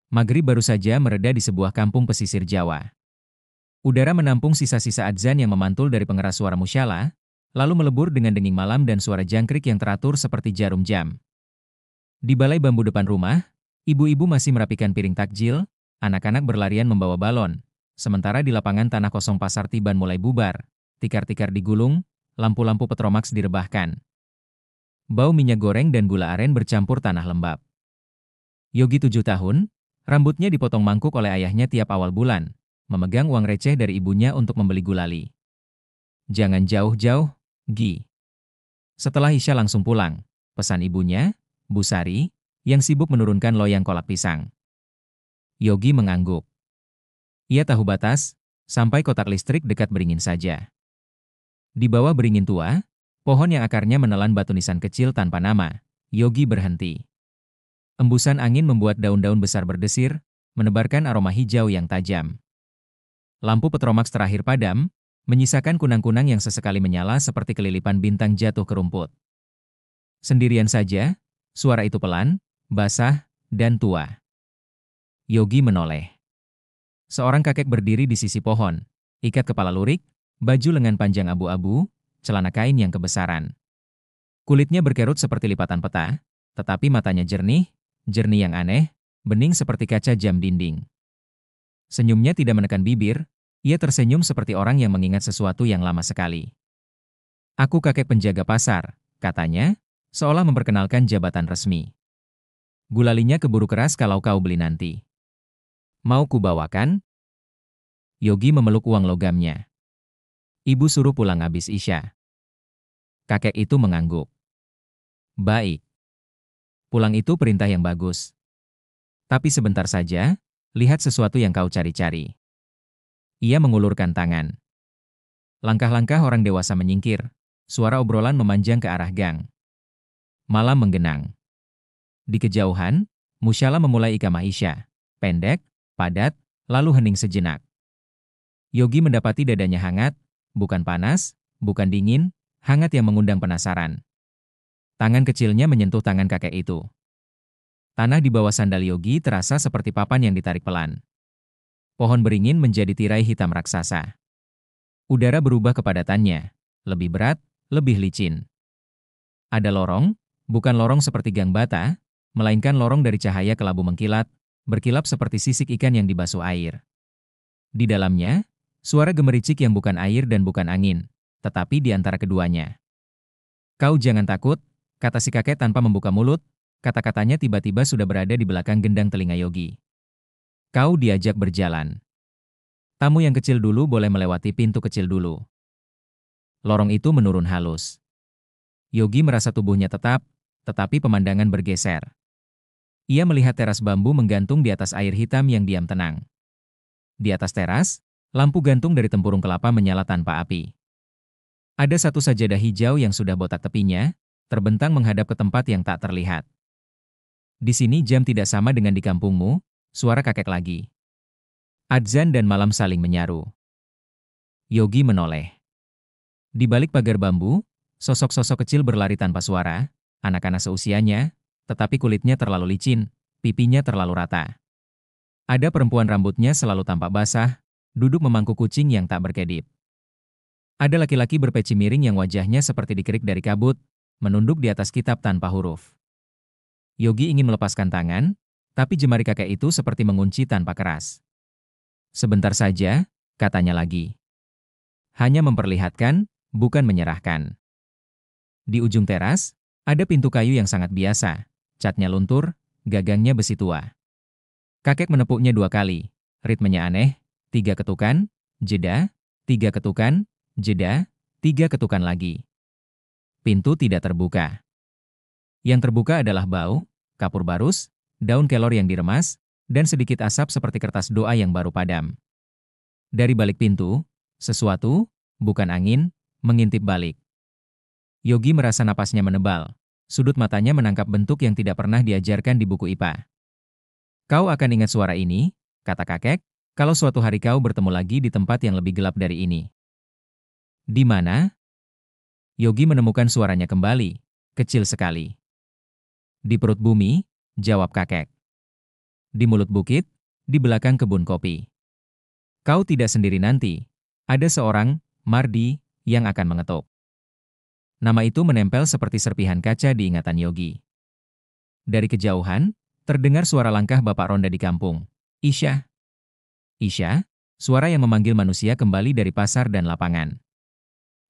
Maghrib baru saja mereda di sebuah kampung pesisir Jawa. Udara menampung sisa-sisa adzan yang memantul dari pengeras suara musyala, lalu melebur dengan denging malam dan suara jangkrik yang teratur seperti jarum jam. Di balai bambu depan rumah, ibu-ibu masih merapikan piring takjil, anak-anak berlarian membawa balon, sementara di lapangan tanah kosong pasar Tiban mulai bubar, tikar-tikar digulung, lampu-lampu Petromax direbahkan. Bau minyak goreng dan gula aren bercampur tanah lembab. Yogi 7 tahun, rambutnya dipotong mangkuk oleh ayahnya tiap awal bulan, memegang uang receh dari ibunya untuk membeli gulali. Jangan jauh-jauh, Gi. Setelah Isya langsung pulang, pesan ibunya, Bu Sari, yang sibuk menurunkan loyang kolak pisang. Yogi mengangguk. Ia tahu batas, sampai kotak listrik dekat beringin saja. Di bawah beringin tua, pohon yang akarnya menelan batu nisan kecil tanpa nama, Yogi berhenti. Embusan angin membuat daun-daun besar berdesir, menebarkan aroma hijau yang tajam. Lampu Petromax terakhir padam, menyisakan kunang-kunang yang sesekali menyala seperti kelilipan bintang jatuh ke rumput. Sendirian saja, suara itu pelan, basah, dan tua. Yogi menoleh. Seorang kakek berdiri di sisi pohon, ikat kepala lurik, baju lengan panjang abu-abu, celana kain yang kebesaran. Kulitnya berkerut seperti lipatan peta, tetapi matanya jernih yang aneh, bening seperti kaca jam dinding. Senyumnya tidak menekan bibir, ia tersenyum seperti orang yang mengingat sesuatu yang lama sekali. Aku kakek penjaga pasar, katanya, seolah memperkenalkan jabatan resmi. Gulalinya keburu keras kalau kau beli nanti. Mau kubawakan? Yogi memeluk uang logamnya. Ibu suruh pulang habis Isya. Kakek itu mengangguk. Baik. Pulang itu perintah yang bagus. Tapi sebentar saja, lihat sesuatu yang kau cari-cari. Ia mengulurkan tangan. Langkah-langkah orang dewasa menyingkir, suara obrolan memanjang ke arah gang. Malam menggenang. Di kejauhan, musyala memulai iqamah Isya. Pendek, padat, lalu hening sejenak. Yogi mendapati dadanya hangat, bukan panas, bukan dingin, hangat yang mengundang penasaran. Tangan kecilnya menyentuh tangan kakek itu. Tanah di bawah sandal Yogi terasa seperti papan yang ditarik pelan. Pohon beringin menjadi tirai hitam raksasa. Udara berubah kepadatannya, lebih berat, lebih licin. Ada lorong, bukan lorong seperti gang bata, melainkan lorong dari cahaya kelabu mengkilat, berkilap seperti sisik ikan yang dibasuh air. Di dalamnya, suara gemericik yang bukan air dan bukan angin, tetapi di antara keduanya. Kau jangan takut, kata si kakek tanpa membuka mulut, kata-katanya tiba-tiba sudah berada di belakang gendang telinga Yogi. Kau diajak berjalan. Tamu yang kecil dulu boleh melewati pintu kecil dulu. Lorong itu menurun halus. Yogi merasa tubuhnya tetap, tetapi pemandangan bergeser. Ia melihat teras bambu menggantung di atas air hitam yang diam tenang. Di atas teras, lampu gantung dari tempurung kelapa menyala tanpa api. Ada satu sajadah hijau yang sudah botak tepinya, terbentang menghadap ke tempat yang tak terlihat. Di sini jam tidak sama dengan di kampungmu, suara kakek lagi. Adzan dan malam saling menyaru. Yogi menoleh. Di balik pagar bambu, sosok-sosok kecil berlari tanpa suara, anak-anak seusianya, tetapi kulitnya terlalu licin, pipinya terlalu rata. Ada perempuan rambutnya selalu tampak basah, duduk memangku kucing yang tak berkedip. Ada laki-laki berpeci miring yang wajahnya seperti dikerik dari kabut, menunduk di atas kitab tanpa huruf. Yogi ingin melepaskan tangan, tapi jemari kakek itu seperti mengunci tanpa keras. Sebentar saja, katanya lagi. Hanya memperlihatkan, bukan menyerahkan. Di ujung teras, ada pintu kayu yang sangat biasa, catnya luntur, gagangnya besi tua. Kakek menepuknya 2 kali, ritmenya aneh, 3 ketukan, jeda, 3 ketukan, jeda, 3 ketukan lagi. Pintu tidak terbuka. Yang terbuka adalah bau, kapur barus, daun kelor yang diremas, dan sedikit asap seperti kertas doa yang baru padam. Dari balik pintu, sesuatu, bukan angin, mengintip balik. Yogi merasa napasnya menebal, sudut matanya menangkap bentuk yang tidak pernah diajarkan di buku IPA. Kau akan ingat suara ini, kata kakek, kalau suatu hari kau bertemu lagi di tempat yang lebih gelap dari ini. Di mana? Yogi menemukan suaranya kembali, kecil sekali. Di perut bumi, jawab kakek. Di mulut bukit, di belakang kebun kopi. Kau tidak sendiri nanti. Ada seorang, Mardi, yang akan mengetuk. Nama itu menempel seperti serpihan kaca di ingatan Yogi. Dari kejauhan, terdengar suara langkah Bapak Ronda di kampung. Isya. Isya, suara yang memanggil manusia kembali dari pasar dan lapangan.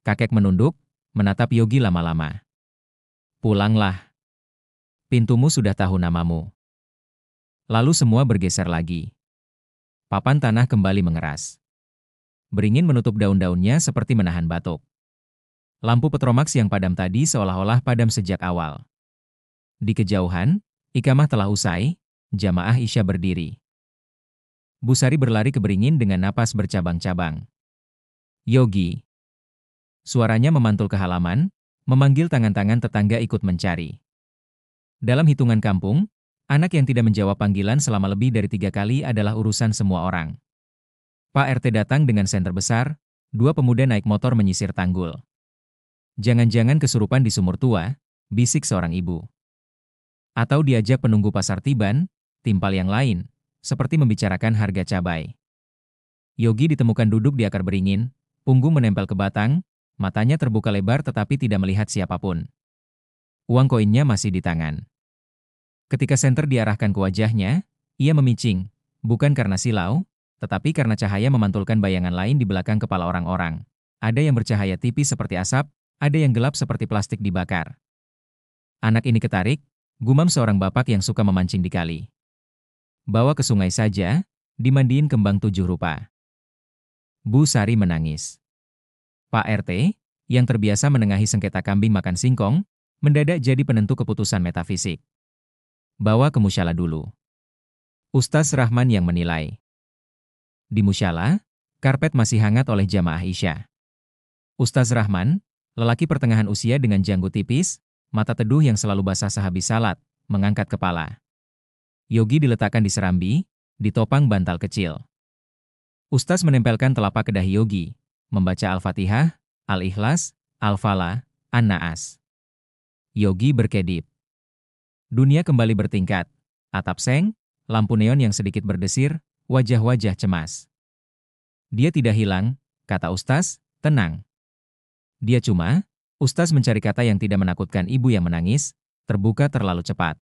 Kakek menunduk, menatap Yogi lama-lama. Pulanglah. Pintumu sudah tahu namamu. Lalu semua bergeser lagi. Papan tanah kembali mengeras. Beringin menutup daun-daunnya seperti menahan batuk. Lampu petromaks yang padam tadi seolah-olah padam sejak awal. Di kejauhan, ikamah telah usai, jamaah Isya berdiri. Busari berlari ke Beringin dengan napas bercabang-cabang. Yogi. Suaranya memantul ke halaman, memanggil tangan-tangan tetangga ikut mencari. Dalam hitungan kampung, anak yang tidak menjawab panggilan selama lebih dari 3 kali adalah urusan semua orang. Pak RT datang dengan senter besar, 2 pemuda naik motor menyisir tanggul. Jangan-jangan kesurupan di sumur tua, bisik seorang ibu. Atau diajak penunggu pasar Tiban, timpal yang lain, seperti membicarakan harga cabai. Yogi ditemukan duduk di akar beringin, punggung menempel ke batang, matanya terbuka lebar tetapi tidak melihat siapapun. Uang koinnya masih di tangan. Ketika senter diarahkan ke wajahnya, ia memicing, bukan karena silau, tetapi karena cahaya memantulkan bayangan lain di belakang kepala orang-orang. Ada yang bercahaya tipis seperti asap, ada yang gelap seperti plastik dibakar. Anak ini ketarik, gumam seorang bapak yang suka memancing di kali. Bawa ke sungai saja, dimandiin kembang 7 rupa. Bu Sari menangis. Pak RT, yang terbiasa menengahi sengketa kambing makan singkong, mendadak jadi penentu keputusan metafisik. Bawa ke musyala dulu. Ustaz Rahman yang menilai. Di musyala, karpet masih hangat oleh jamaah Isya. Ustaz Rahman, lelaki pertengahan usia dengan janggut tipis, mata teduh yang selalu basah sehabis salat, mengangkat kepala. Yogi diletakkan di serambi, ditopang bantal kecil. Ustaz menempelkan telapak ke dahi Yogi, membaca Al-Fatihah, Al-Ikhlas, Al-Falah, An-Naas. Yogi berkedip. Dunia kembali bertingkat. Atap seng, lampu neon yang sedikit berdesir, wajah-wajah cemas. Dia tidak hilang, kata Ustaz, tenang. Dia cuma, Ustaz mencari kata yang tidak menakutkan ibu yang menangis, terbuka terlalu cepat.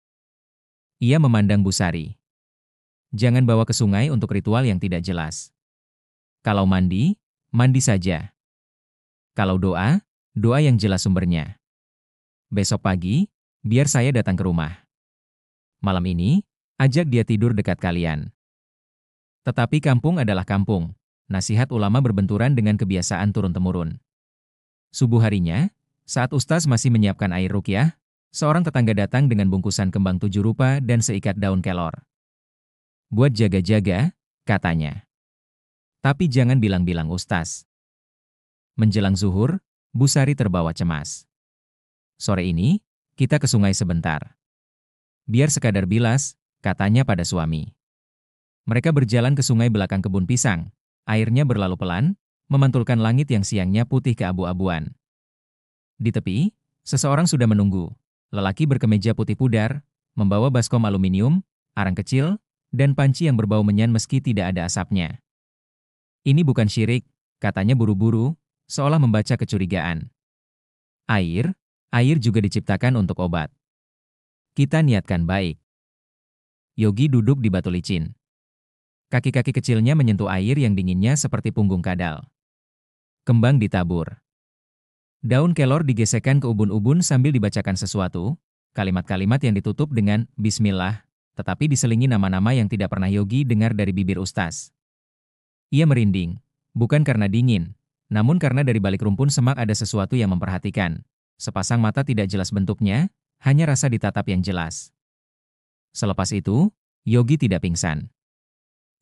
Ia memandang Bu Sari. Jangan bawa ke sungai untuk ritual yang tidak jelas. Kalau mandi, mandi saja. Kalau doa, doa yang jelas sumbernya. Besok pagi, biar saya datang ke rumah. Malam ini, ajak dia tidur dekat kalian. Tetapi kampung adalah kampung. Nasihat ulama berbenturan dengan kebiasaan turun-temurun. Subuh harinya, saat Ustaz masih menyiapkan air ruqyah, seorang tetangga datang dengan bungkusan kembang 7 rupa dan seikat daun kelor. Buat jaga-jaga, katanya. Tapi jangan bilang-bilang Ustaz. Menjelang zuhur, Bu Sari terbawa cemas. Sore ini, kita ke sungai sebentar. Biar sekadar bilas, katanya pada suami. Mereka berjalan ke sungai belakang kebun pisang. Airnya berlalu pelan, memantulkan langit yang siangnya putih keabu-abuan. Di tepi, seseorang sudah menunggu. Lelaki berkemeja putih pudar, membawa baskom aluminium, arang kecil, dan panci yang berbau menyan meski tidak ada asapnya. Ini bukan syirik, katanya buru-buru, seolah membaca kecurigaan. Air juga diciptakan untuk obat. Kita niatkan baik. Yogi duduk di batu licin. Kaki-kaki kecilnya menyentuh air yang dinginnya seperti punggung kadal. Kembang ditabur. Daun kelor digesekkan ke ubun-ubun sambil dibacakan sesuatu, kalimat-kalimat yang ditutup dengan Bismillah, tetapi diselingi nama-nama yang tidak pernah Yogi dengar dari bibir Ustaz. Ia merinding, bukan karena dingin, namun karena dari balik rumpun semak ada sesuatu yang memperhatikan. Sepasang mata tidak jelas bentuknya, hanya rasa ditatap yang jelas. Selepas itu, Yogi tidak pingsan.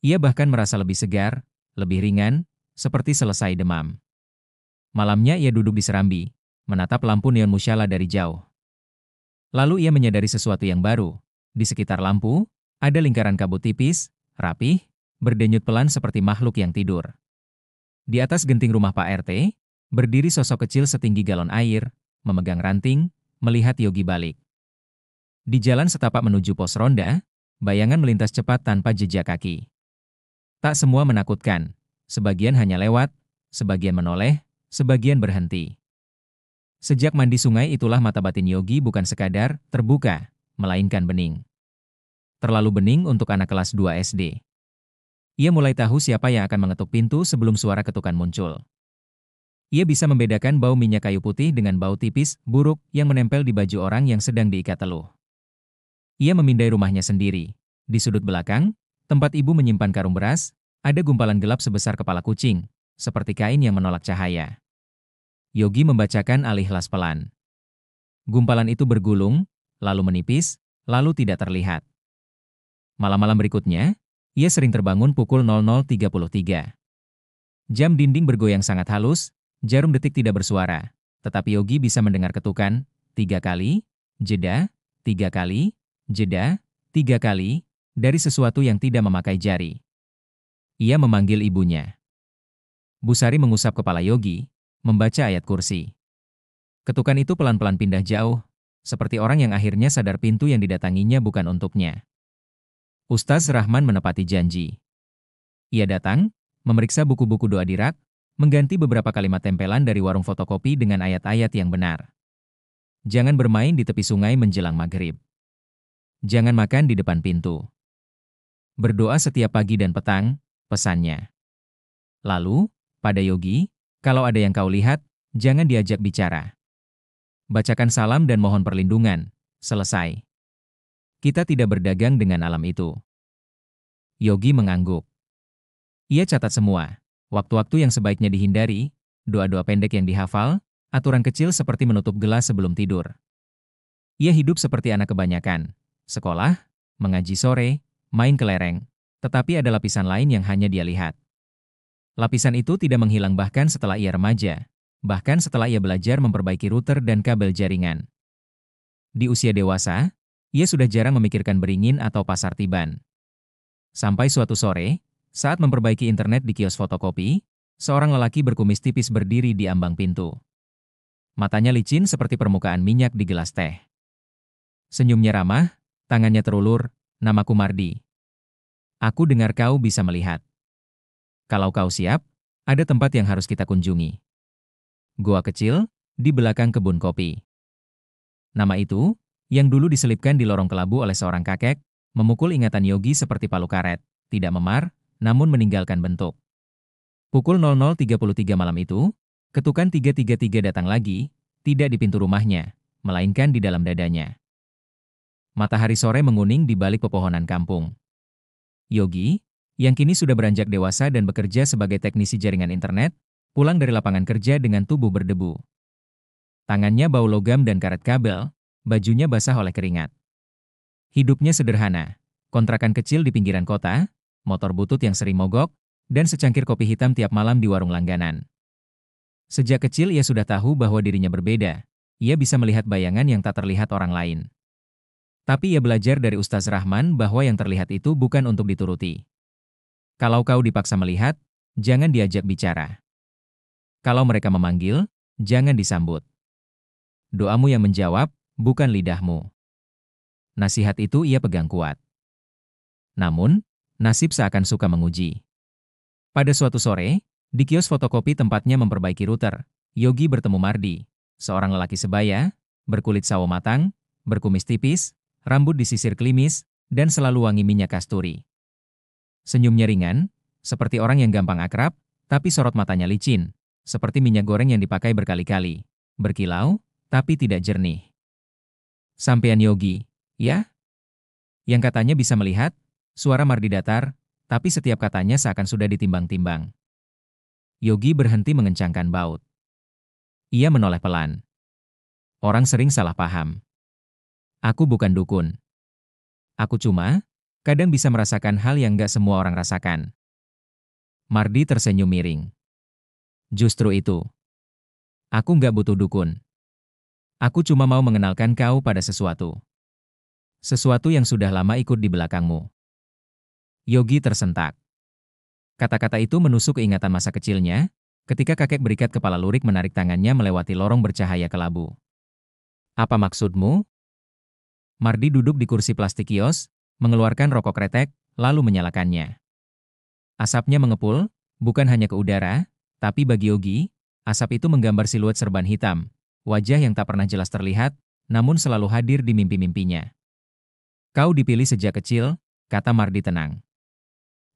Ia bahkan merasa lebih segar, lebih ringan, seperti selesai demam. Malamnya ia duduk di serambi, menatap lampu neon musyala dari jauh. Lalu ia menyadari sesuatu yang baru. Di sekitar lampu, ada lingkaran kabut tipis, rapih, berdenyut pelan seperti makhluk yang tidur. Di atas genting rumah Pak RT, berdiri sosok kecil setinggi galon air, memegang ranting, melihat Yogi balik. Di jalan setapak menuju pos ronda, bayangan melintas cepat tanpa jejak kaki. Tak semua menakutkan. Sebagian hanya lewat, sebagian menoleh, sebagian berhenti. Sejak mandi sungai itulah mata batin Yogi bukan sekadar terbuka, melainkan bening. Terlalu bening untuk anak kelas 2 SD. Ia mulai tahu siapa yang akan mengetuk pintu sebelum suara ketukan muncul. Ia bisa membedakan bau minyak kayu putih dengan bau tipis, buruk, yang menempel di baju orang yang sedang diikat teluh. Ia memindai rumahnya sendiri. Di sudut belakang, tempat ibu menyimpan karung beras, ada gumpalan gelap sebesar kepala kucing, seperti kain yang menolak cahaya. Yogi membacakan al-Ikhlas pelan. Gumpalan itu bergulung, lalu menipis, lalu tidak terlihat. Malam-malam berikutnya, ia sering terbangun pukul 00.33. Jam dinding bergoyang sangat halus, jarum detik tidak bersuara, tetapi Yogi bisa mendengar ketukan, 3 kali, jeda, 3 kali, jeda, 3 kali, dari sesuatu yang tidak memakai jari. Ia memanggil ibunya. Bu Sari mengusap kepala Yogi, membaca ayat kursi. Ketukan itu pelan-pelan pindah jauh, seperti orang yang akhirnya sadar pintu yang didatanginya bukan untuknya. Ustaz Rahman menepati janji. Ia datang, memeriksa buku-buku doa di rak, mengganti beberapa kalimat tempelan dari warung fotokopi dengan ayat-ayat yang benar. Jangan bermain di tepi sungai menjelang maghrib. Jangan makan di depan pintu. Berdoa setiap pagi dan petang, pesannya. Lalu, pada Yogi, kalau ada yang kau lihat, jangan diajak bicara. Bacakan salam dan mohon perlindungan, selesai. Kita tidak berdagang dengan alam itu. Yogi mengangguk. Ia catat semua. Waktu-waktu yang sebaiknya dihindari, doa-doa pendek yang dihafal, aturan kecil seperti menutup gelas sebelum tidur. Ia hidup seperti anak kebanyakan. Sekolah, mengaji sore, main kelereng, tetapi ada lapisan lain yang hanya dia lihat. Lapisan itu tidak menghilang bahkan setelah ia remaja, bahkan setelah ia belajar memperbaiki router dan kabel jaringan. Di usia dewasa, ia sudah jarang memikirkan beringin atau pasar tiban. Sampai suatu sore, saat memperbaiki internet di kios fotokopi, seorang lelaki berkumis tipis berdiri di ambang pintu. Matanya licin seperti permukaan minyak di gelas teh. Senyumnya ramah, tangannya terulur, namaku Mardi. Aku dengar kau bisa melihat. Kalau kau siap, ada tempat yang harus kita kunjungi. Goa kecil, di belakang kebun kopi. Nama itu, yang dulu diselipkan di lorong kelabu oleh seorang kakek, memukul ingatan Yogi seperti palu karet, tidak memar, namun meninggalkan bentuk. Pukul 00.33 malam itu, ketukan 333 datang lagi, tidak di pintu rumahnya, melainkan di dalam dadanya. Matahari sore menguning di balik pepohonan kampung. Yogi, yang kini sudah beranjak dewasa dan bekerja sebagai teknisi jaringan internet, pulang dari lapangan kerja dengan tubuh berdebu. Tangannya bau logam dan karet kabel, bajunya basah oleh keringat. Hidupnya sederhana, kontrakan kecil di pinggiran kota, motor butut yang sering mogok, dan secangkir kopi hitam tiap malam di warung langganan. Sejak kecil ia sudah tahu bahwa dirinya berbeda, ia bisa melihat bayangan yang tak terlihat orang lain. Tapi ia belajar dari Ustaz Rahman bahwa yang terlihat itu bukan untuk dituruti. Kalau kau dipaksa melihat, jangan diajak bicara. Kalau mereka memanggil, jangan disambut. Doamu yang menjawab, bukan lidahmu. Nasihat itu ia pegang kuat. Namun, nasib seakan suka menguji. Pada suatu sore, di kios fotokopi tempatnya memperbaiki router, Yogi bertemu Mardi, seorang lelaki sebaya, berkulit sawo matang, berkumis tipis, rambut disisir klimis, dan selalu wangi minyak kasturi. Senyumnya ringan, seperti orang yang gampang akrab, tapi sorot matanya licin, seperti minyak goreng yang dipakai berkali-kali, berkilau, tapi tidak jernih. Sampean Yogi, ya? Yang katanya bisa melihat, suara Mardi datar, tapi setiap katanya seakan sudah ditimbang-timbang. Yogi berhenti mengencangkan baut. Ia menoleh pelan. Orang sering salah paham. Aku bukan dukun. Aku cuma, kadang bisa merasakan hal yang gak semua orang rasakan. Mardi tersenyum miring. Justru itu. Aku gak butuh dukun. Aku cuma mau mengenalkan kau pada sesuatu. Sesuatu yang sudah lama ikut di belakangmu. Yogi tersentak. Kata-kata itu menusuk keingatan masa kecilnya, ketika kakek berikat kepala lurik menarik tangannya melewati lorong bercahaya kelabu. Apa maksudmu? Mardi duduk di kursi plastik kios, mengeluarkan rokok kretek, lalu menyalakannya. Asapnya mengepul, bukan hanya ke udara, tapi bagi Yogi, asap itu menggambar siluet serban hitam, wajah yang tak pernah jelas terlihat, namun selalu hadir di mimpi-mimpinya. Kau dipilih sejak kecil, kata Mardi tenang.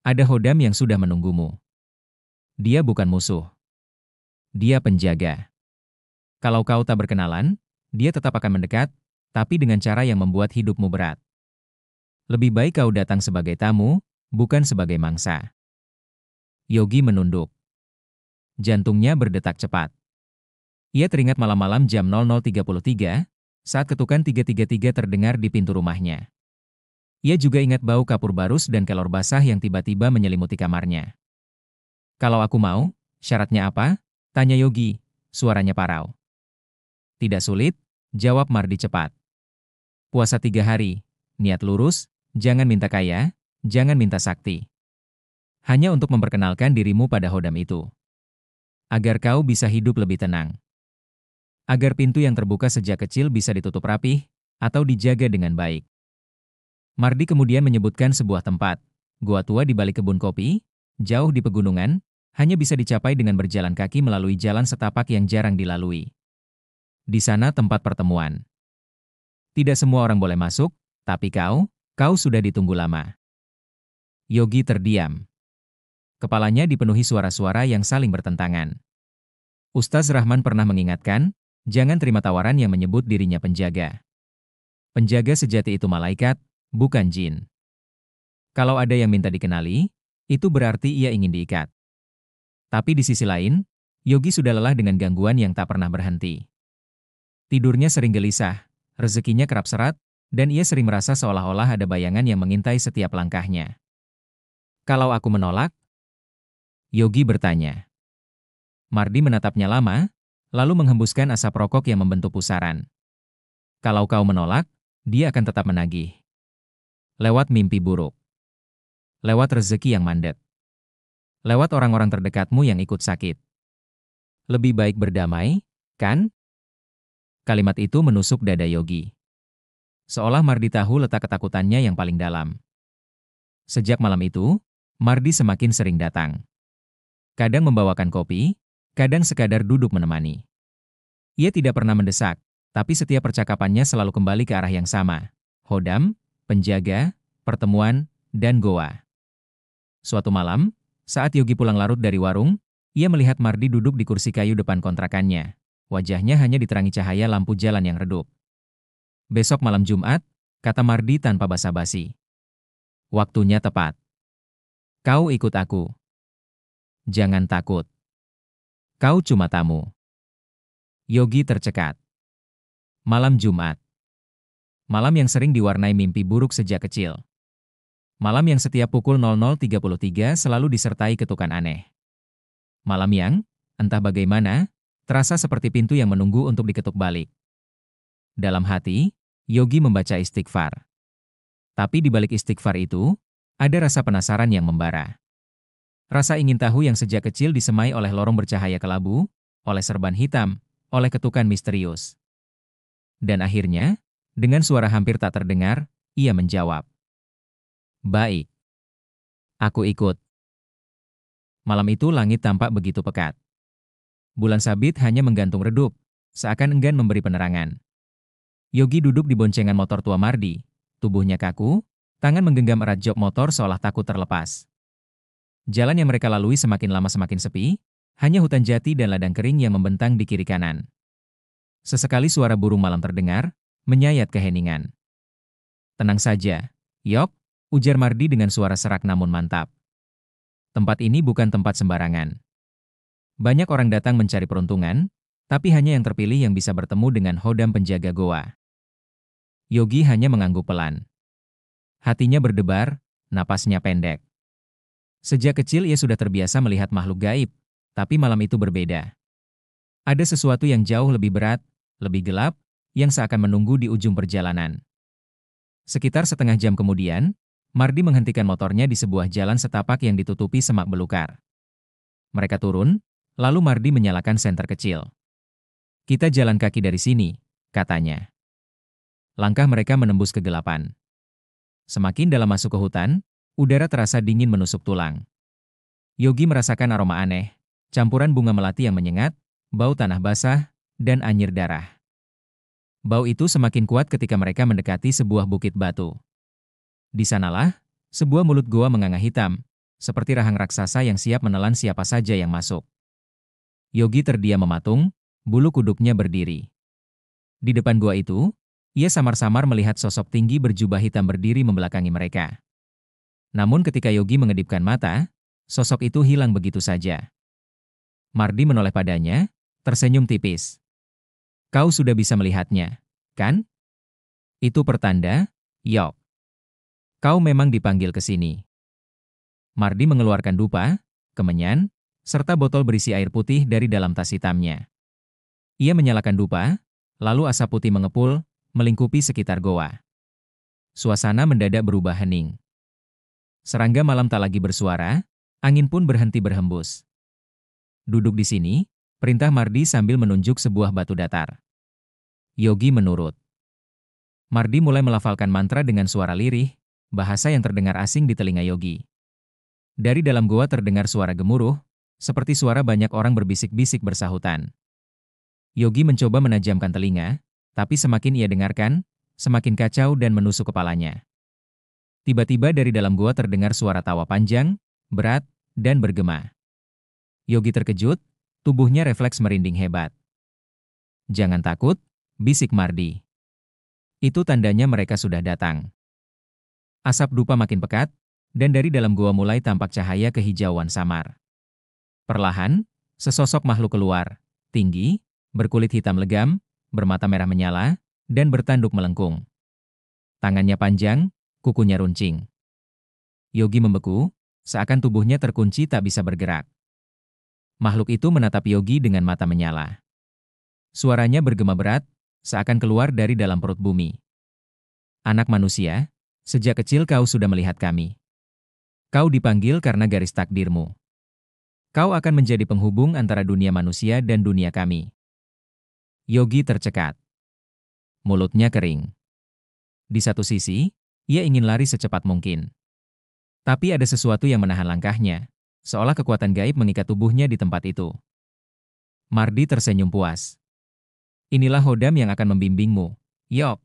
Ada Hodam yang sudah menunggumu. Dia bukan musuh. Dia penjaga. Kalau kau tak berkenalan, dia tetap akan mendekat, tapi dengan cara yang membuat hidupmu berat. Lebih baik kau datang sebagai tamu, bukan sebagai mangsa. Yogi menunduk. Jantungnya berdetak cepat. Ia teringat malam-malam jam 00.33, saat ketukan 333 terdengar di pintu rumahnya. Ia juga ingat bau kapur barus dan kelor basah yang tiba-tiba menyelimuti kamarnya. Kalau aku mau, syaratnya apa? Tanya Yogi, suaranya parau. Tidak sulit, jawab Mardi cepat. Puasa 3 hari, niat lurus, jangan minta kaya, jangan minta sakti. Hanya untuk memperkenalkan dirimu pada Hodam itu. Agar kau bisa hidup lebih tenang. Agar pintu yang terbuka sejak kecil bisa ditutup rapih, atau dijaga dengan baik. Mardi kemudian menyebutkan sebuah tempat, gua tua di balik kebun kopi, jauh di pegunungan, hanya bisa dicapai dengan berjalan kaki melalui jalan setapak yang jarang dilalui. Di sana tempat pertemuan. Tidak semua orang boleh masuk, tapi kau sudah ditunggu lama. Yogi terdiam. Kepalanya dipenuhi suara-suara yang saling bertentangan. Ustaz Rahman pernah mengingatkan, jangan terima tawaran yang menyebut dirinya penjaga. Penjaga sejati itu malaikat, bukan jin. Kalau ada yang minta dikenali, itu berarti ia ingin diikat. Tapi di sisi lain, Yogi sudah lelah dengan gangguan yang tak pernah berhenti. Tidurnya sering gelisah, rezekinya kerap seret, dan ia sering merasa seolah-olah ada bayangan yang mengintai setiap langkahnya. Kalau aku menolak? Yogi bertanya. Mardi menatapnya lama, lalu menghembuskan asap rokok yang membentuk pusaran. Kalau kau menolak, dia akan tetap menagih. Lewat mimpi buruk. Lewat rezeki yang mandek. Lewat orang-orang terdekatmu yang ikut sakit. Lebih baik berdamai, kan? Kalimat itu menusuk dada Yogi. Seolah Mardi tahu letak ketakutannya yang paling dalam. Sejak malam itu, Mardi semakin sering datang. Kadang membawakan kopi, kadang sekadar duduk menemani. Ia tidak pernah mendesak, tapi setiap percakapannya selalu kembali ke arah yang sama. Hodam, penjaga, pertemuan, dan goa. Suatu malam, saat Yogi pulang larut dari warung, ia melihat Mardi duduk di kursi kayu depan kontrakannya. Wajahnya hanya diterangi cahaya lampu jalan yang redup. Besok malam Jumat, kata Mardi tanpa basa-basi. Waktunya tepat. Kau ikut aku. Jangan takut. Kau cuma tamu. Yogi tercekat. Malam Jumat. Malam yang sering diwarnai mimpi buruk sejak kecil. Malam yang setiap pukul 00.33 selalu disertai ketukan aneh. Malam yang, entah bagaimana, terasa seperti pintu yang menunggu untuk diketuk balik. Dalam hati, Yogi membaca istighfar. Tapi di balik istighfar itu, ada rasa penasaran yang membara. Rasa ingin tahu yang sejak kecil disemai oleh lorong bercahaya kelabu, oleh serban hitam, oleh ketukan misterius. Dan akhirnya, dengan suara hampir tak terdengar, ia menjawab. Baik. Aku ikut. Malam itu langit tampak begitu pekat. Bulan sabit hanya menggantung redup, seakan enggan memberi penerangan. Yogi duduk di boncengan motor tua Mardi, tubuhnya kaku, tangan menggenggam erat jok motor seolah takut terlepas. Jalan yang mereka lalui semakin lama semakin sepi, hanya hutan jati dan ladang kering yang membentang di kiri kanan. Sesekali suara burung malam terdengar, menyayat keheningan. Tenang saja, Yok, ujar Mardi dengan suara serak namun mantap. Tempat ini bukan tempat sembarangan. Banyak orang datang mencari peruntungan, tapi hanya yang terpilih yang bisa bertemu dengan Hodam penjaga goa. Yogi hanya mengangguk pelan. Hatinya berdebar, napasnya pendek. Sejak kecil ia sudah terbiasa melihat makhluk gaib, tapi malam itu berbeda. Ada sesuatu yang jauh lebih berat, lebih gelap, yang seakan menunggu di ujung perjalanan. Sekitar setengah jam kemudian, Mardi menghentikan motornya di sebuah jalan setapak yang ditutupi semak belukar. Mereka turun, lalu Mardi menyalakan senter kecil. Kita jalan kaki dari sini, katanya. Langkah mereka menembus kegelapan. Semakin dalam masuk ke hutan, udara terasa dingin menusuk tulang. Yogi merasakan aroma aneh, campuran bunga melati yang menyengat, bau tanah basah, dan anyir darah. Bau itu semakin kuat ketika mereka mendekati sebuah bukit batu. Di sanalah, sebuah mulut goa menganga hitam, seperti rahang raksasa yang siap menelan siapa saja yang masuk. Yogi terdiam mematung, bulu kuduknya berdiri. Di depan gua itu, ia samar-samar melihat sosok tinggi berjubah hitam berdiri membelakangi mereka. Namun ketika Yogi mengedipkan mata, sosok itu hilang begitu saja. Mardi menoleh padanya, tersenyum tipis. Kau sudah bisa melihatnya, kan? Itu pertanda, Yok. Kau memang dipanggil ke sini. Mardi mengeluarkan dupa, kemenyan, serta botol berisi air putih dari dalam tas hitamnya. Ia menyalakan dupa, lalu asap putih mengepul, melingkupi sekitar goa. Suasana mendadak berubah hening. Serangga malam tak lagi bersuara, angin pun berhenti berhembus. Duduk di sini, perintah Mardi sambil menunjuk sebuah batu datar. Yogi menurut. Mardi mulai melafalkan mantra dengan suara lirih, bahasa yang terdengar asing di telinga Yogi. Dari dalam goa terdengar suara gemuruh, seperti suara banyak orang berbisik-bisik bersahutan. Yogi mencoba menajamkan telinga, tapi semakin ia dengarkan, semakin kacau dan menusuk kepalanya. Tiba-tiba dari dalam goa terdengar suara tawa panjang, berat, dan bergema. Yogi terkejut, tubuhnya refleks merinding hebat. Jangan takut, bisik Mardi. Itu tandanya mereka sudah datang. Asap dupa makin pekat, dan dari dalam gua mulai tampak cahaya kehijauan samar. Perlahan, sesosok makhluk keluar, tinggi, berkulit hitam legam, bermata merah menyala, dan bertanduk melengkung. Tangannya panjang, kukunya runcing. Yogi membeku, seakan tubuhnya terkunci tak bisa bergerak. Makhluk itu menatap Yogi dengan mata menyala. Suaranya bergema berat, seakan keluar dari dalam perut bumi. Anak manusia, sejak kecil kau sudah melihat kami. Kau dipanggil karena garis takdirmu. Kau akan menjadi penghubung antara dunia manusia dan dunia kami. Yogi tercekat. Mulutnya kering. Di satu sisi, ia ingin lari secepat mungkin. Tapi ada sesuatu yang menahan langkahnya, seolah kekuatan gaib mengikat tubuhnya di tempat itu. Mardi tersenyum puas. Inilah Hodam yang akan membimbingmu, Yok.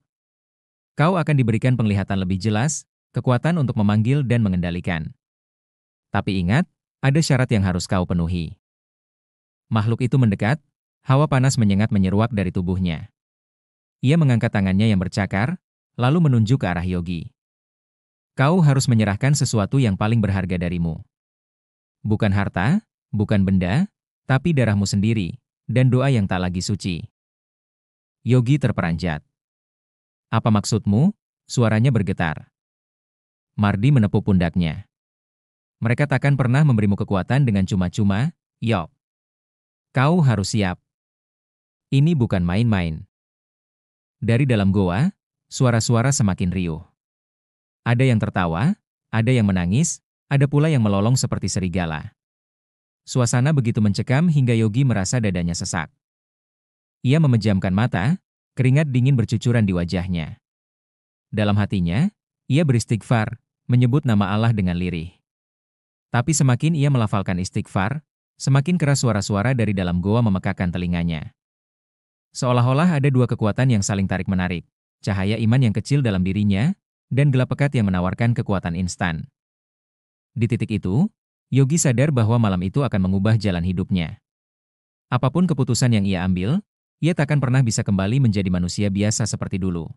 Kau akan diberikan penglihatan lebih jelas, kekuatan untuk memanggil dan mengendalikan. Tapi ingat, ada syarat yang harus kau penuhi. Makhluk itu mendekat, hawa panas menyengat menyeruak dari tubuhnya. Ia mengangkat tangannya yang bercakar, lalu menunjuk ke arah Yogi. Kau harus menyerahkan sesuatu yang paling berharga darimu. Bukan harta, bukan benda, tapi darahmu sendiri, dan doa yang tak lagi suci. Yogi terperanjat. Apa maksudmu? Suaranya bergetar. Mardi menepuk pundaknya. Mereka takkan pernah memberimu kekuatan dengan cuma-cuma, Yok. Kau harus siap. Ini bukan main-main. Dari dalam goa, suara-suara semakin riuh. Ada yang tertawa, ada yang menangis, ada pula yang melolong seperti serigala. Suasana begitu mencekam hingga Yogi merasa dadanya sesak. Ia memejamkan mata, keringat dingin bercucuran di wajahnya. Dalam hatinya, ia beristighfar, menyebut nama Allah dengan lirih. Tapi semakin ia melafalkan istighfar, semakin keras suara-suara dari dalam goa memekakkan telinganya. Seolah-olah ada dua kekuatan yang saling tarik-menarik, cahaya iman yang kecil dalam dirinya, dan gelap pekat yang menawarkan kekuatan instan. Di titik itu, Yogi sadar bahwa malam itu akan mengubah jalan hidupnya. Apapun keputusan yang ia ambil, ia takkan pernah bisa kembali menjadi manusia biasa seperti dulu.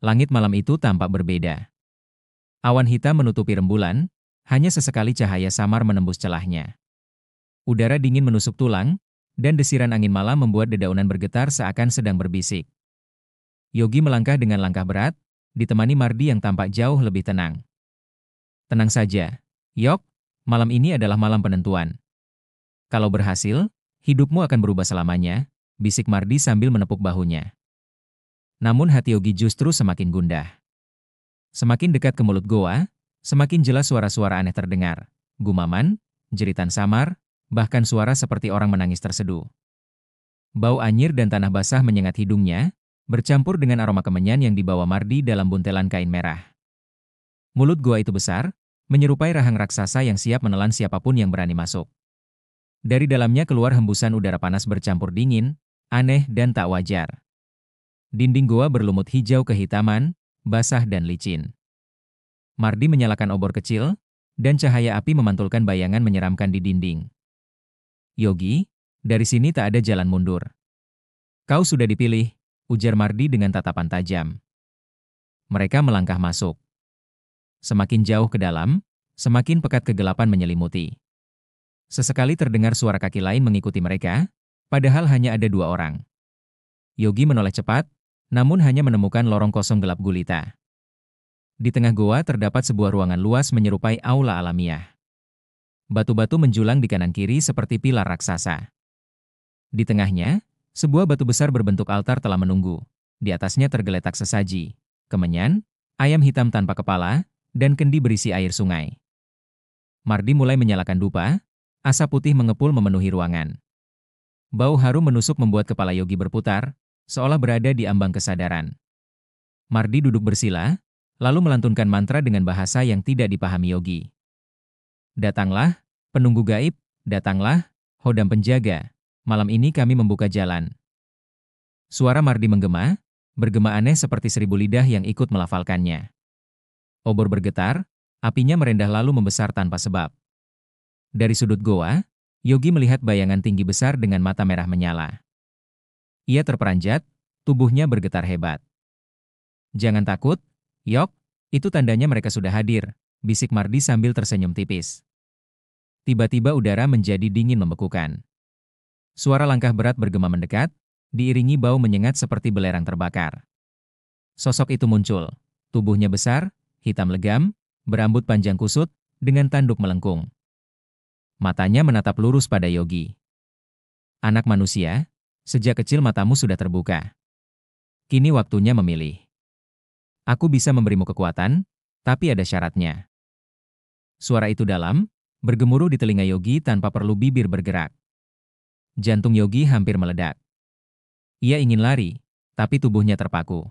Langit malam itu tampak berbeda. Awan hitam menutupi rembulan, hanya sesekali cahaya samar menembus celahnya. Udara dingin menusuk tulang, dan desiran angin malam membuat dedaunan bergetar seakan sedang berbisik. Yogi melangkah dengan langkah berat, ditemani Mardi yang tampak jauh lebih tenang. Tenang saja, Yok, malam ini adalah malam penentuan. Kalau berhasil, hidupmu akan berubah selamanya, bisik Mardi sambil menepuk bahunya. Namun hati Yogi justru semakin gundah. Semakin dekat ke mulut goa, semakin jelas suara-suara aneh terdengar. Gumaman, jeritan samar, bahkan suara seperti orang menangis terseduh. Bau anyir dan tanah basah menyengat hidungnya, bercampur dengan aroma kemenyan yang dibawa Mardi dalam buntelan kain merah. Mulut gua itu besar, menyerupai rahang raksasa yang siap menelan siapapun yang berani masuk. Dari dalamnya keluar hembusan udara panas bercampur dingin, aneh dan tak wajar. Dinding gua berlumut hijau kehitaman, basah dan licin. Mardi menyalakan obor kecil, dan cahaya api memantulkan bayangan menyeramkan di dinding. Yogi, dari sini tak ada jalan mundur. Kau sudah dipilih, ujar Mardi dengan tatapan tajam. Mereka melangkah masuk. Semakin jauh ke dalam, semakin pekat kegelapan menyelimuti. Sesekali terdengar suara kaki lain mengikuti mereka, padahal hanya ada 2 orang. Yogi menoleh cepat, namun hanya menemukan lorong kosong gelap gulita. Di tengah goa terdapat sebuah ruangan luas menyerupai aula alamiah. Batu-batu menjulang di kanan kiri seperti pilar raksasa. Di tengahnya, sebuah batu besar berbentuk altar telah menunggu. Di atasnya tergeletak sesaji, kemenyan, ayam hitam tanpa kepala, dan kendi berisi air sungai. Mardi mulai menyalakan dupa, asap putih mengepul memenuhi ruangan. Bau harum menusuk membuat kepala Yogi berputar, seolah berada di ambang kesadaran. Mardi duduk bersila, lalu melantunkan mantra dengan bahasa yang tidak dipahami Yogi. Datanglah, penunggu gaib, datanglah, hodam penjaga, malam ini kami membuka jalan. Suara Mardi menggema, bergema aneh seperti 1000 lidah yang ikut melafalkannya. Obor bergetar, apinya merendah lalu membesar tanpa sebab. Dari sudut goa, Yogi melihat bayangan tinggi besar dengan mata merah menyala. Ia terperanjat, tubuhnya bergetar hebat. Jangan takut, Yok, itu tandanya mereka sudah hadir, bisik Mardi sambil tersenyum tipis. Tiba-tiba udara menjadi dingin membekukan. Suara langkah berat bergema mendekat, diiringi bau menyengat seperti belerang terbakar. Sosok itu muncul, tubuhnya besar, hitam legam, berambut panjang kusut, dengan tanduk melengkung. Matanya menatap lurus pada Yogi. Anak manusia, sejak kecil matamu sudah terbuka. Kini waktunya memilih. Aku bisa memberimu kekuatan, tapi ada syaratnya. Suara itu dalam, bergemuruh di telinga Yogi tanpa perlu bibir bergerak. Jantung Yogi hampir meledak. Ia ingin lari, tapi tubuhnya terpaku.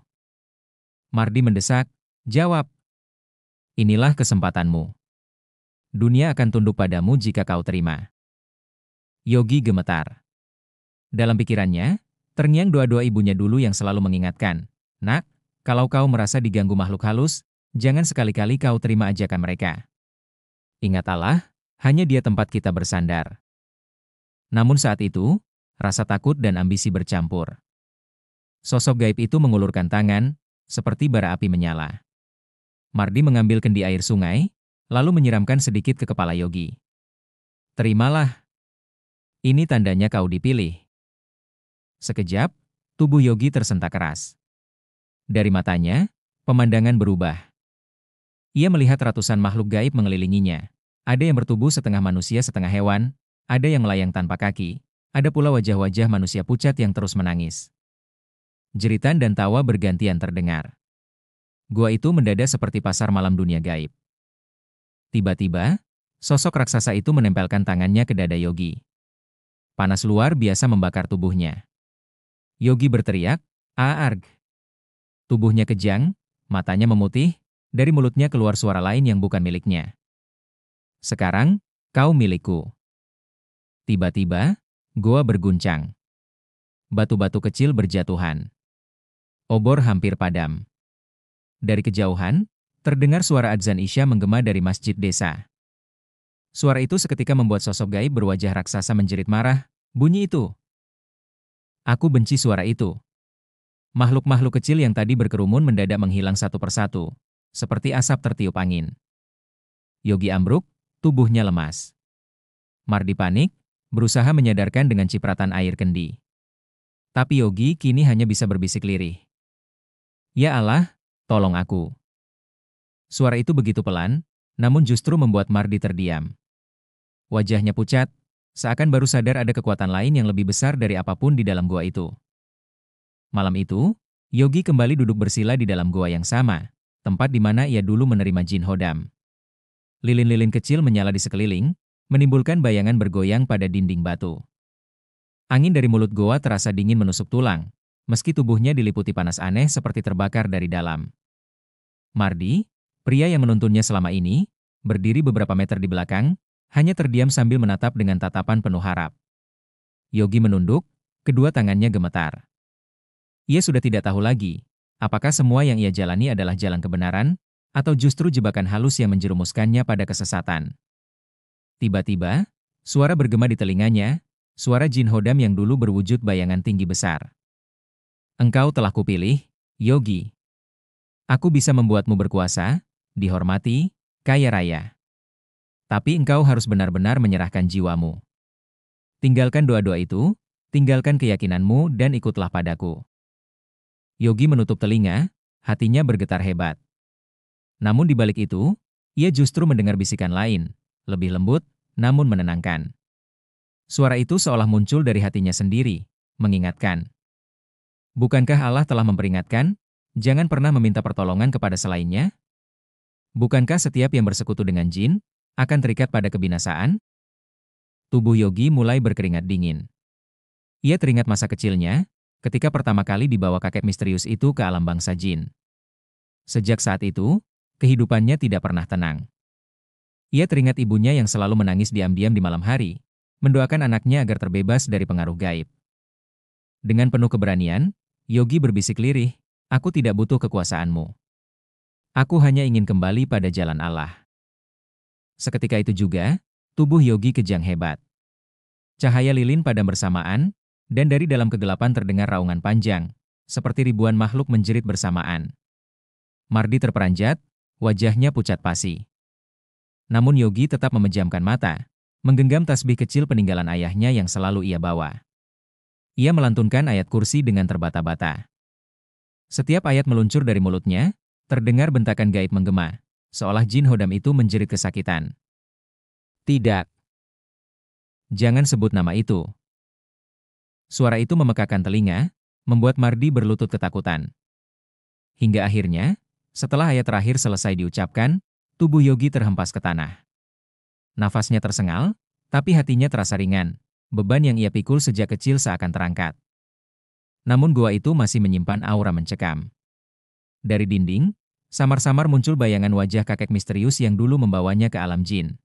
Mardi mendesak, jawab. Inilah kesempatanmu. Dunia akan tunduk padamu jika kau terima. Yogi gemetar. Dalam pikirannya, terngiang doa-doa ibunya dulu yang selalu mengingatkan, nak, kalau kau merasa diganggu makhluk halus, jangan sekali-kali kau terima ajakan mereka. Ingat Allah, hanya Dia tempat kita bersandar. Namun saat itu, rasa takut dan ambisi bercampur. Sosok gaib itu mengulurkan tangan, seperti bara api menyala. Mardi mengambil kendi air sungai, lalu menyiramkan sedikit ke kepala Yogi. Terimalah. Ini tandanya kau dipilih. Sekejap, tubuh Yogi tersentak keras. Dari matanya, pemandangan berubah. Ia melihat ratusan makhluk gaib mengelilinginya. Ada yang bertubuh setengah manusia setengah hewan, ada yang melayang tanpa kaki, ada pula wajah-wajah manusia pucat yang terus menangis. Jeritan dan tawa bergantian terdengar. Gua itu mendadak seperti pasar malam dunia gaib. Tiba-tiba, sosok raksasa itu menempelkan tangannya ke dada Yogi. Panas luar biasa membakar tubuhnya. Yogi berteriak, "Aarg!" Tubuhnya kejang, matanya memutih, dari mulutnya keluar suara lain yang bukan miliknya. Sekarang, kau milikku. Tiba-tiba, goa berguncang. Batu-batu kecil berjatuhan. Obor hampir padam. Dari kejauhan, terdengar suara adzan Isya menggema dari masjid desa. Suara itu seketika membuat sosok gaib berwajah raksasa menjerit marah, bunyi itu. Aku benci suara itu. Makhluk-makhluk kecil yang tadi berkerumun mendadak menghilang satu persatu, seperti asap tertiup angin. Yogi ambruk, tubuhnya lemas. Mardi panik, berusaha menyadarkan dengan cipratan air kendi. Tapi Yogi kini hanya bisa berbisik lirih. Ya Allah, tolong aku. Suara itu begitu pelan, namun justru membuat Mardi terdiam. Wajahnya pucat, seakan baru sadar ada kekuatan lain yang lebih besar dari apapun di dalam gua itu. Malam itu, Yogi kembali duduk bersila di dalam goa yang sama, tempat di mana ia dulu menerima jin hodam. Lilin-lilin kecil menyala di sekeliling, menimbulkan bayangan bergoyang pada dinding batu. Angin dari mulut goa terasa dingin menusuk tulang, meski tubuhnya diliputi panas aneh seperti terbakar dari dalam. Mardi, Pria yang menuntunnya selama ini, berdiri beberapa meter di belakang, hanya terdiam sambil menatap dengan tatapan penuh harap. Yogi menunduk, kedua tangannya gemetar. Ia sudah tidak tahu lagi, apakah semua yang ia jalani adalah jalan kebenaran, atau justru jebakan halus yang menjerumuskannya pada kesesatan. Tiba-tiba, suara bergema di telinganya, suara Jin Hodam yang dulu berwujud bayangan tinggi besar. Engkau telah kupilih, Yogi. Aku bisa membuatmu berkuasa, dihormati, kaya raya. Tapi engkau harus benar-benar menyerahkan jiwamu. Tinggalkan doa-doa itu, tinggalkan keyakinanmu dan ikutlah padaku. Yogi menutup telinga, hatinya bergetar hebat. Namun di balik itu, ia justru mendengar bisikan lain, lebih lembut, namun menenangkan. Suara itu seolah muncul dari hatinya sendiri, mengingatkan. Bukankah Allah telah memperingatkan, jangan pernah meminta pertolongan kepada selainnya? Bukankah setiap yang bersekutu dengan jin, akan terikat pada kebinasaan? Tubuh Yogi mulai berkeringat dingin. Ia teringat masa kecilnya, ketika pertama kali dibawa kakek misterius itu ke alam bangsa jin. Sejak saat itu, kehidupannya tidak pernah tenang. Ia teringat ibunya yang selalu menangis diam-diam di malam hari, mendoakan anaknya agar terbebas dari pengaruh gaib. Dengan penuh keberanian, Yogi berbisik lirih, "Aku tidak butuh kekuasaanmu. Aku hanya ingin kembali pada jalan Allah." Seketika itu juga, tubuh Yogi kejang hebat. Cahaya lilin padam bersamaan, dan dari dalam kegelapan terdengar raungan panjang, seperti ribuan makhluk menjerit bersamaan. Mardi terperanjat, wajahnya pucat pasi. Namun Yogi tetap memejamkan mata, menggenggam tasbih kecil peninggalan ayahnya yang selalu ia bawa. Ia melantunkan ayat kursi dengan terbata-bata. Setiap ayat meluncur dari mulutnya, terdengar bentakan gaib menggema, seolah Jin Hodam itu menjerit kesakitan. "Tidak. Jangan sebut nama itu." Suara itu memekakan telinga, membuat Mardi berlutut ketakutan. Hingga akhirnya, setelah ayat terakhir selesai diucapkan, tubuh Yogi terhempas ke tanah. Nafasnya tersengal, tapi hatinya terasa ringan, beban yang ia pikul sejak kecil seakan terangkat. Namun gua itu masih menyimpan aura mencekam. Dari dinding, samar-samar muncul bayangan wajah kakek misterius yang dulu membawanya ke alam jin.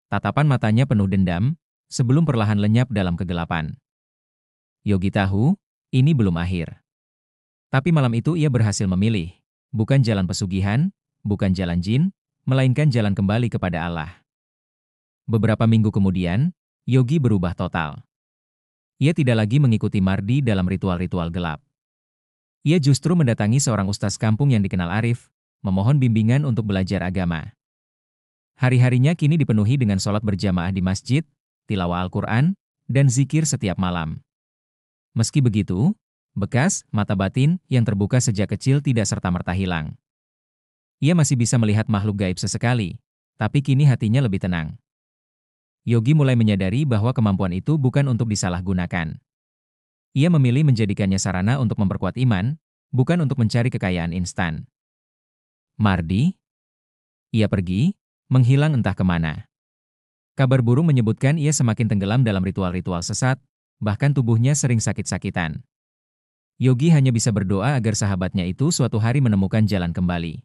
Tatapan matanya penuh dendam, sebelum perlahan lenyap dalam kegelapan. Yogi tahu, ini belum akhir. Tapi malam itu ia berhasil memilih, bukan jalan pesugihan, bukan jalan jin, melainkan jalan kembali kepada Allah. Beberapa minggu kemudian, Yogi berubah total. Ia tidak lagi mengikuti Mardi dalam ritual-ritual gelap. Ia justru mendatangi seorang ustaz kampung yang dikenal arif, memohon bimbingan untuk belajar agama. Hari-harinya kini dipenuhi dengan sholat berjamaah di masjid, tilawah Al-Quran, dan zikir setiap malam. Meski begitu, bekas mata batin yang terbuka sejak kecil tidak serta-merta hilang. Ia masih bisa melihat makhluk gaib sesekali, tapi kini hatinya lebih tenang. Yogi mulai menyadari bahwa kemampuan itu bukan untuk disalahgunakan. Ia memilih menjadikannya sarana untuk memperkuat iman, bukan untuk mencari kekayaan instan. Mardi? Ia pergi, menghilang entah kemana. Kabar burung menyebutkan ia semakin tenggelam dalam ritual-ritual sesat, bahkan tubuhnya sering sakit-sakitan. Yogi hanya bisa berdoa agar sahabatnya itu suatu hari menemukan jalan kembali.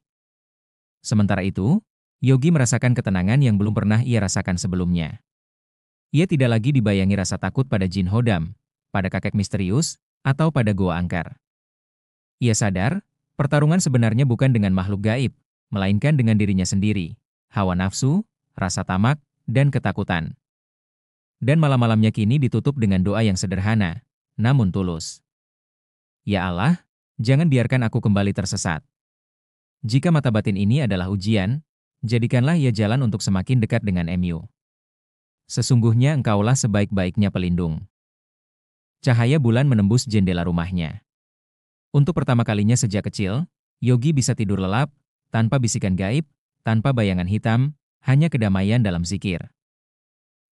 Sementara itu, Yogi merasakan ketenangan yang belum pernah ia rasakan sebelumnya. Ia tidak lagi dibayangi rasa takut pada Jin Hodam, pada kakek misterius, atau pada goa angker. Ia sadar, pertarungan sebenarnya bukan dengan makhluk gaib, melainkan dengan dirinya sendiri, hawa nafsu, rasa tamak, dan ketakutan. Dan malam-malamnya kini ditutup dengan doa yang sederhana, namun tulus. Ya Allah, jangan biarkan aku kembali tersesat. Jika mata batin ini adalah ujian, jadikanlah ia jalan untuk semakin dekat dengan MU. Sesungguhnya engkaulah sebaik-baiknya pelindung. Cahaya bulan menembus jendela rumahnya. Untuk pertama kalinya sejak kecil, Yogi bisa tidur lelap, tanpa bisikan gaib, tanpa bayangan hitam, hanya kedamaian dalam zikir.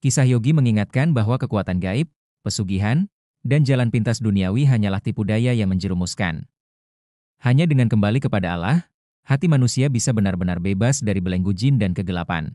Kisah Yogi mengingatkan bahwa kekuatan gaib, pesugihan, dan jalan pintas duniawi hanyalah tipu daya yang menjerumuskan. Hanya dengan kembali kepada Allah, hati manusia bisa benar-benar bebas dari belenggu jin dan kegelapan.